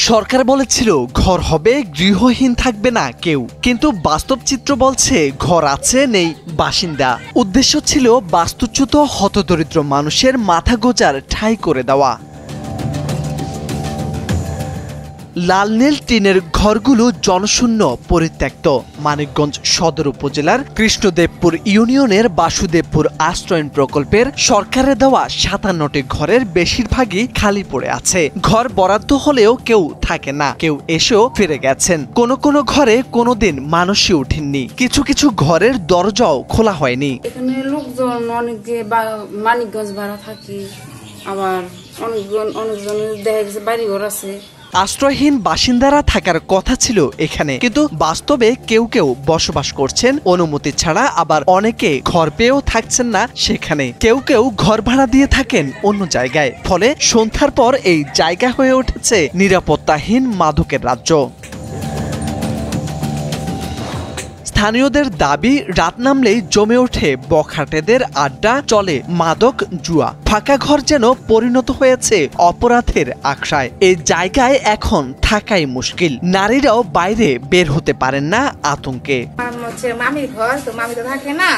সরকার বলেছিল ঘর হবে, গৃহহীন থাকবে না কেউ, কিন্তু বাস্তব চিত্র বলছে ঘর আছে, নেই বাসিন্দা। উদ্দেশ্য ছিল বাস্তুচ্যুত হতদরিদ্র মানুষের মাথা গোজার ঠাঁই করে দেওয়া। লাল নীল টিনের ঘরগুলো জনশূন্য, পরিত্যক্ত। মানিকগঞ্জ সদর উপজেলার কৃষ্ণদেবপুর ইউনিয়নের বাসুদেবপুর আশ্রয়ণ প্রকল্পের সরকারের দেওয়া ৫৭টি ঘরের বেশিরভাগই খালি পড়ে আছে। ঘর বরাদ্দ হলেও কেউ থাকে না, কেউ এসেও ফিরে গেছেন। কোনো কোনো ঘরে কোনোদিন মানুষই উঠেননি, কিছু কিছু ঘরের দরজাও খোলা হয়নি। এখানে লোকজন অনেক যে মানিকগঞ্জ ভাড়া থাকে, আবার অনেকজন দেখা গেছে বাড়ি ঘর আছে। আশ্রয়হীন বাসিন্দারা থাকার কথা ছিল এখানে, কিন্তু বাস্তবে কেউ কেউ বসবাস করছেন অনুমতি ছাড়া, আবার অনেকে ঘর পেয়েও থাকছেন না সেখানে। কেউ কেউ ঘর ভাড়া দিয়ে থাকেন অন্য জায়গায়। ফলে সন্ধ্যার পর এই জায়গা হয়ে উঠেছে নিরাপত্তাহীন মাদকের রাজ্য। স্থানীয়দের দাবি, রাত নামলেই জমে ওঠে বখাটেদের আড্ডা, চলে মাদক জুয়া। ফাঁকা ঘর যেন পরিণত হয়েছে অপরাধের আখড়ায়। এই জায়গায় এখন থাকাই মুশকিল। নারীরাও বাইরে বের হতে পারেন না আতঙ্কে। মামির ঘর তো, মামি তো থাকে না,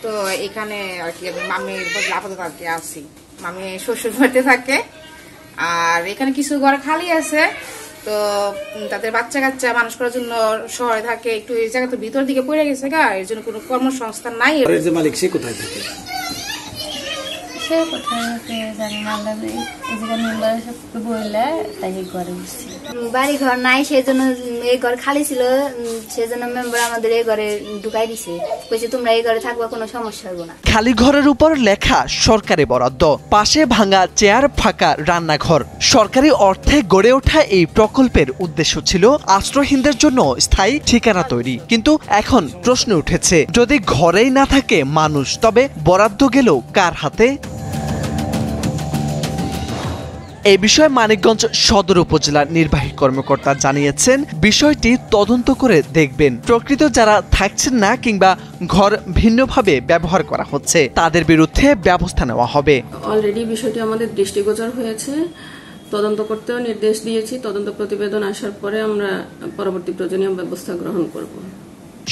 তো এখানে আর কি মামির আপাতত আর কি আসি। মামি শ্বশুর বাড়িতে থাকে, আর এখানে কিছু ঘর খালি আছে, তো তাদের বাচ্চা কাচ্চা মানুষ করার জন্য শহরে থাকে। একটু এই জায়গা তো ভিতর দিকে পড়ে গেছে গা, এর জন্য কোনো কর্মসংস্থান নাই। মালিক সে কোথায় থাকে? সে কোথায় জানি না, বললে তাই ঘরে বসছি। বাড়ি ঘর নাই, সেজন্য এই ঘর খালি ছিল, সেজন্য মেম্বার আমাদের এই ঘরে ঢুকাই দিছে, কইছে তোমরা এই ঘরে থাকবা, কোনো সমস্যা হবে না। খালি ঘরের উপর লেখা সরকারি বরাদ্দ, পাশে ভাঙা চেয়ার, ফাঁকা রান্নাঘর। সরকারি অর্থে গড়ে ওঠা এই প্রকল্পের উদ্দেশ্য ছিল আশ্রয়হীনদের জন্য স্থায়ী ঠিকানা তৈরি। কিন্তু এখন প্রশ্ন উঠেছে, যদি ঘরেই না থাকে মানুষ, তবে বরাদ্দ গেল কার হাতে? এই বিষয়ে মানিকগঞ্জ সদর উপজেলার নির্বাহী কর্মকর্তা জানিয়েছেন, বিষয়টি তদন্ত করে দেখবেন। প্রকৃত যারা থাকছেন না কিংবা ঘর ভিন্নভাবে ব্যবহার করা হচ্ছে, তাদের বিরুদ্ধে ব্যবস্থা নেওয়া হবে। অলরেডি বিষয়টি আমাদের দৃষ্টিগোচর হয়েছে, তদন্ত করতেও নির্দেশ দিয়েছি। তদন্ত প্রতিবেদন আসার পরে আমরা পরবর্তী প্রয়োজনীয় ব্যবস্থা গ্রহণ করব।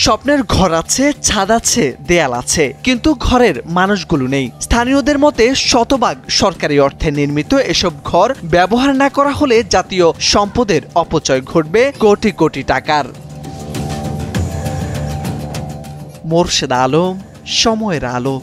স্বপ্নের ঘর আছে, ছাদ আছে, দেয়াল আছে, কিন্তু ঘরের মানুষগুলো নেই। স্থানীয়দের মতে শতভাগ সরকারি অর্থে নির্মিত এসব ঘর ব্যবহার না করা হলে জাতীয় সম্পদের অপচয় ঘটবে কোটি কোটি টাকার। মোরশেদ আলম, সময়ের আলো।